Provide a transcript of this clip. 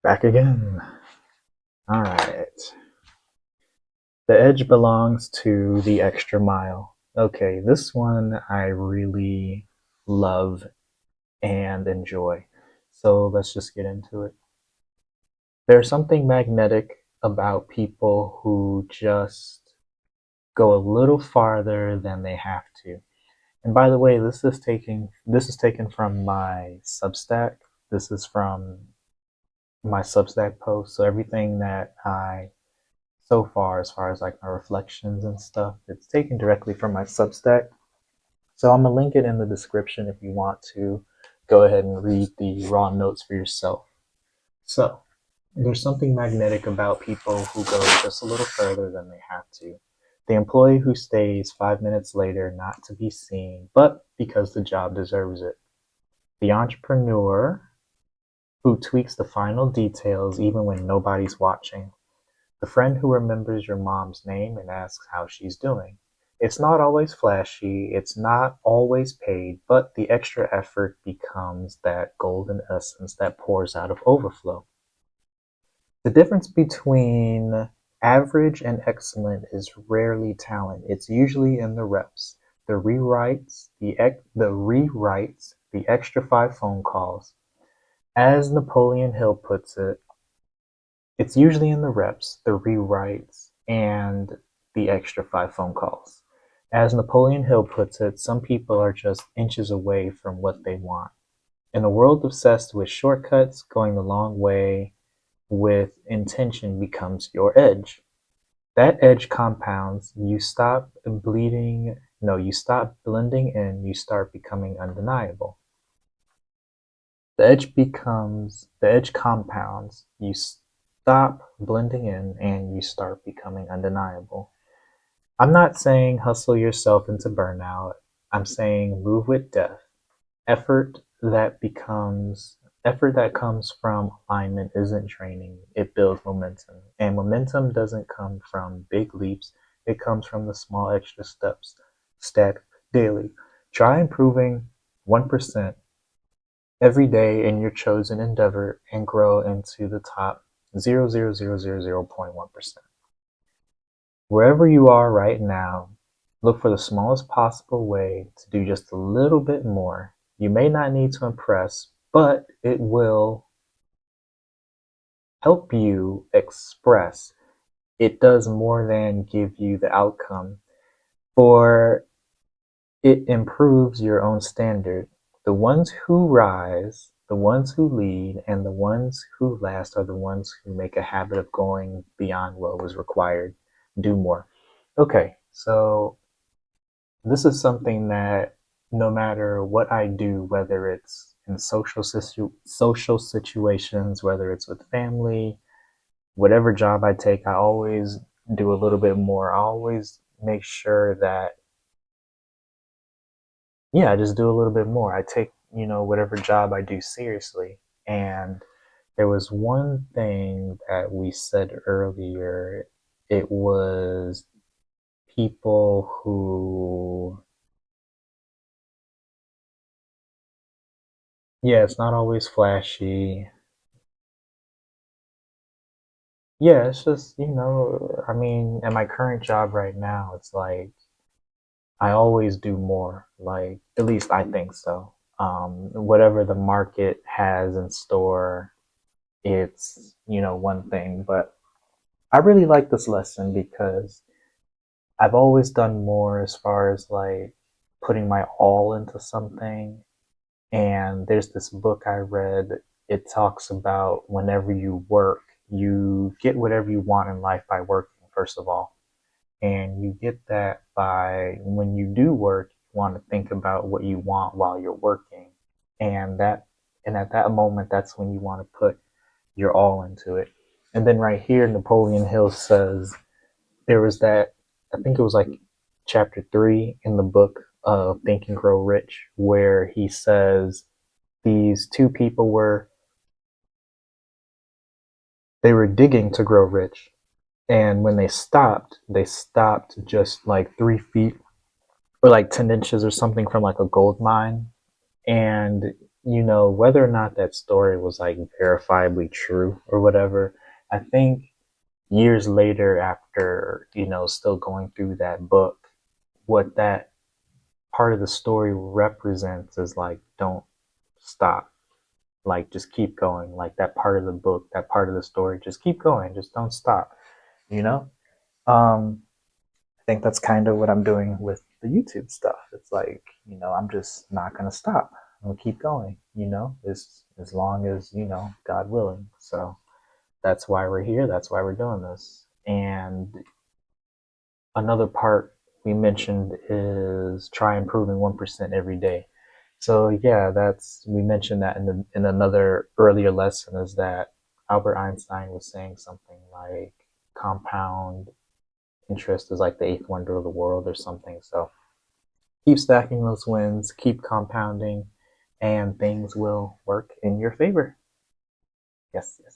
Back again. All right. The edge belongs to the extra mile. Okay, this one I really love and enjoy. So let's just get into it. There's something magnetic about people who just go a little farther than they have to. And by the way, this is taken from my Substack. This is from my Substack post. So everything that I so far, as far as like my reflections and stuff, it's taken directly from my Substack. So I'm gonna link it in the description if you want to go ahead and read the raw notes for yourself. So there's something magnetic about people who go just a little further than they have to. The employee who stays 5 minutes later not to be seen, but because the job deserves it. The entrepreneur who tweaks the final details even when nobody's watching. The friend who remembers your mom's name and asks how she's doing. It's not always flashy, it's not always paid, but the extra effort becomes that golden essence that pours out of overflow. The difference between average and excellent is rarely talent. It's usually in the reps, the extra 5 phone calls. As Napoleon Hill puts it, it's usually in the reps, the rewrites, and the extra 5 phone calls. As Napoleon Hill puts it, some people are just inches away from what they want. In a world obsessed with shortcuts, going the long way with intention becomes your edge. That edge compounds. You stop bleeding. No, you stop blending in. You start becoming undeniable. The edge compounds. You stop blending in and you start becoming undeniable. I'm not saying hustle yourself into burnout. I'm saying move with depth. Effort that becomes Effort that comes from alignment isn't training. It builds momentum. And momentum doesn't come from big leaps. It comes from the small extra steps stacked daily. Try improving 1% every day in your chosen endeavor and grow into the top 0.000.1%. Wherever you are right now, look for the smallest possible way to do just a little bit more. You may not need to impress, but it will help you express. It does more than give you the outcome, for it improves your own standard. The ones who rise, the ones who lead, and the ones who last are the ones who make a habit of going beyond what was required. Do more. Okay, so this is something that no matter what I do, whether it's in social situations, whether it's with family, whatever job I take, I always do a little bit more. I always make sure that, yeah, I just do a little bit more. I take, whatever job I do seriously. And there was one thing that we said earlier. It was people who, yeah, it's not always flashy. Yeah, it's just, I mean, at my current job right now, it's like I always do more. Like, at least I think so. Whatever the market has in store, it's, one thing. But I really like this lesson because I've always done more as far as like putting my all into something. And there's this book I read. It talks about whenever you work, you get whatever you want in life by working, first of all. And you get that by when you do work, you want to think about what you want while you're working. And at that moment, that's when you want to put your all into it. And then right here, Napoleon Hill says there was that, I think it was like chapter 3 in the book of Think and Grow Rich, where he says these two people they were digging to grow rich. And when they stopped just like 3 feet or like 10 inches or something from like a gold mine. And whether or not that story was like verifiably true or whatever, I think years later, after, still going through that book, what that part of the story represents is like, don't stop. Like, just keep going. Like, that part of the book, that part of the story, just keep going. Just don't stop, you know? Um, I think that's kind of what I'm doing with the YouTube stuff. It's like, I'm just not going to stop. I'm going to keep going, as long as, God willing. So that's why we're here. That's why we're doing this. And another part we mentioned is try improving 1% every day. So yeah, that's we mentioned that in another earlier lesson, is that Albert Einstein was saying something like compound interest is like the eighth wonder of the world or something. So keep stacking those wins, keep compounding, and things will work in your favor. Yes, yes.